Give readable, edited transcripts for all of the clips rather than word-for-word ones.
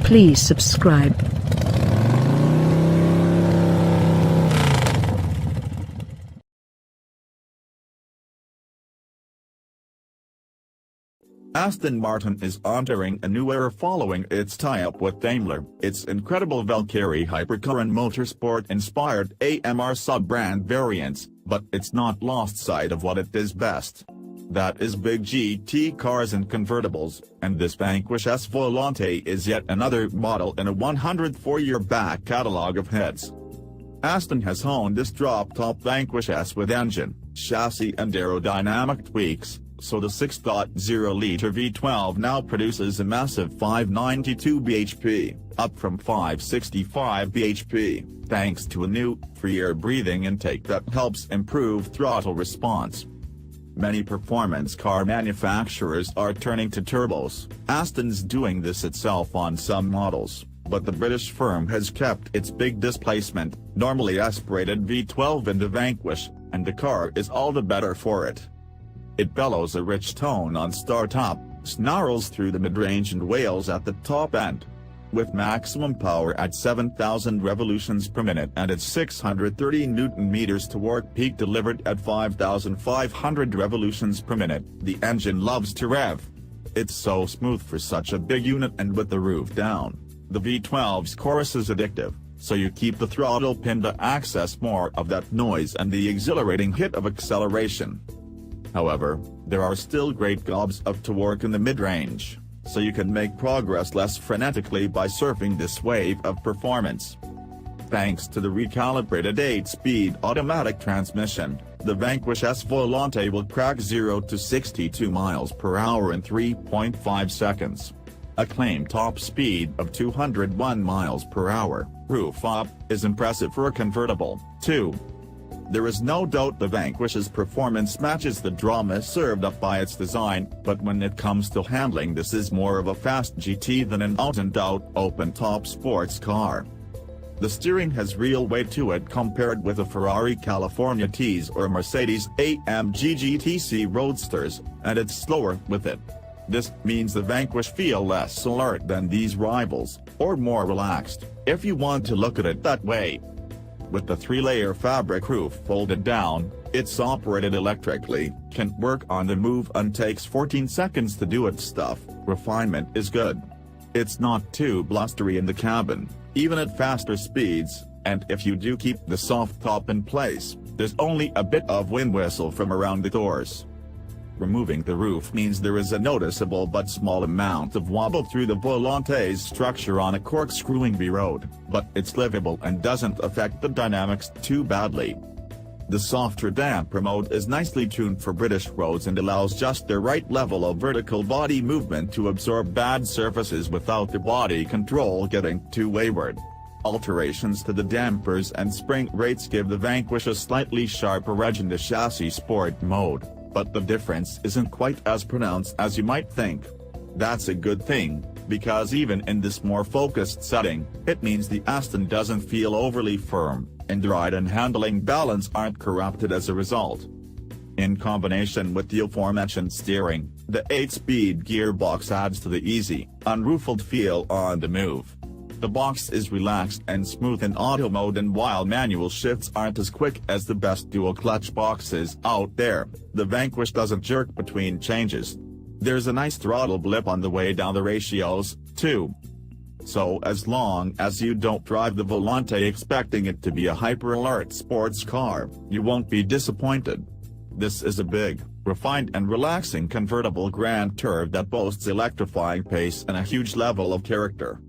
Please subscribe. Aston Martin is entering a new era following its tie-up with Daimler. Its incredible Valkyrie hypercar and motorsport-inspired AMR sub-brand variants, but it's not lost sight of what it is best. That is big GT cars and convertibles, and this Vanquish Volante is yet another model in a 104-year back catalogue of hits. Aston has honed this drop-top Vanquish S with engine, chassis and aerodynamic tweaks, so the 6.0-litre V12 now produces a massive 592 bhp, up from 565 bhp, thanks to a new, freer breathing intake that helps improve throttle response. Many performance car manufacturers are turning to turbos. Aston's doing this itself on some models, but the British firm has kept its big displacement, normally aspirated V12 in the Vanquish, and the car is all the better for it. It bellows a rich tone on start-up, snarls through the mid-range and wails at the top end. With maximum power at 7,000 revolutions per minute and its 630 Nm torque peak delivered at 5,500 revolutions per minute, the engine loves to rev. It's so smooth for such a big unit, and with the roof down, the V12's chorus is addictive, so you keep the throttle pinned to access more of that noise and the exhilarating hit of acceleration. However, there are still great gobs of torque in the mid-range, so you can make progress less frenetically by surfing this wave of performance. Thanks to the recalibrated 8-speed automatic transmission, the Vanquish Volante will crack 0 to 62 miles per hour in 3.5 seconds. A claimed top speed of 201 miles per hour, roof up, is impressive for a convertible, too. There is no doubt the Vanquish's performance matches the drama served up by its design, but when it comes to handling, this is more of a fast GT than an out-and-out open-top sports car. The steering has real weight to it compared with a Ferrari California T's or Mercedes AMG GTC Roadsters, and it's slower with it. This means the Vanquish feel less alert than these rivals, or more relaxed, if you want to look at it that way. With the 3-layer fabric roof folded down, it's operated electrically, can work on the move and takes 14 seconds to do its stuff. Refinement is good. It's not too blustery in the cabin, even at faster speeds, and if you do keep the soft top in place, there's only a bit of wind whistle from around the doors. Removing the roof means there is a noticeable but small amount of wobble through the Volante's structure on a corkscrewing B-road, but it's livable and doesn't affect the dynamics too badly. The softer damper mode is nicely tuned for British roads and allows just the right level of vertical body movement to absorb bad surfaces without the body control getting too wayward. Alterations to the dampers and spring rates give the Vanquish a slightly sharper edge in the chassis sport mode, but the difference isn't quite as pronounced as you might think. That's a good thing, because even in this more focused setting, it means the Aston doesn't feel overly firm, and the ride and handling balance aren't corrupted as a result. In combination with the aforementioned steering, the 8-speed gearbox adds to the easy, unruffled feel on the move. The box is relaxed and smooth in auto mode, and while manual shifts aren't as quick as the best dual-clutch boxes out there, the Vanquish doesn't jerk between changes. There's a nice throttle blip on the way down the ratios, too. So as long as you don't drive the Volante expecting it to be a hyper-alert sports car, you won't be disappointed. This is a big, refined and relaxing convertible grand tour that boasts electrifying pace and a huge level of character.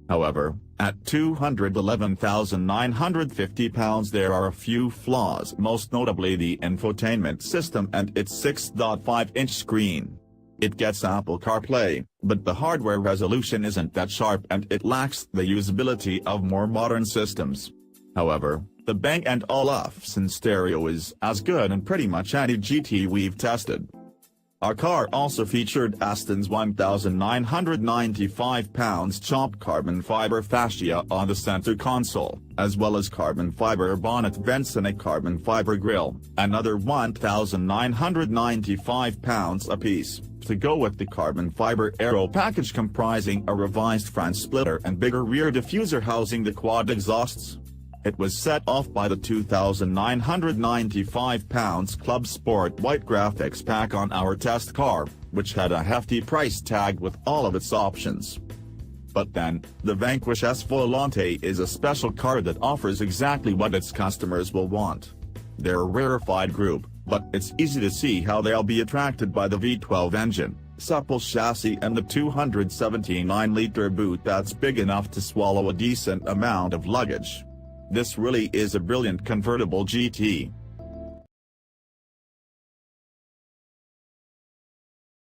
However, at 211,950 pounds there are a few flaws, most notably the infotainment system and its 6.5-inch screen. It gets Apple CarPlay, but the hardware resolution isn't that sharp and it lacks the usability of more modern systems. However, the Bang & Olufsen stereo is as good in pretty much any GT we've tested. Our car also featured Aston's 1,995 pounds chopped carbon fiber fascia on the center console, as well as carbon fiber bonnet vents and a carbon fiber grille, another 1,995 pounds apiece, to go with the carbon fiber aero package comprising a revised front splitter and bigger rear diffuser housing the quad exhausts. It was set off by the 2,995 pounds Club Sport White graphics pack on our test car, which had a hefty price tag with all of its options. But then, the Vanquish Volante is a special car that offers exactly what its customers will want. They're a rarefied group, but it's easy to see how they'll be attracted by the V12 engine, supple chassis and the 279-liter boot that's big enough to swallow a decent amount of luggage. This really is a brilliant convertible GT.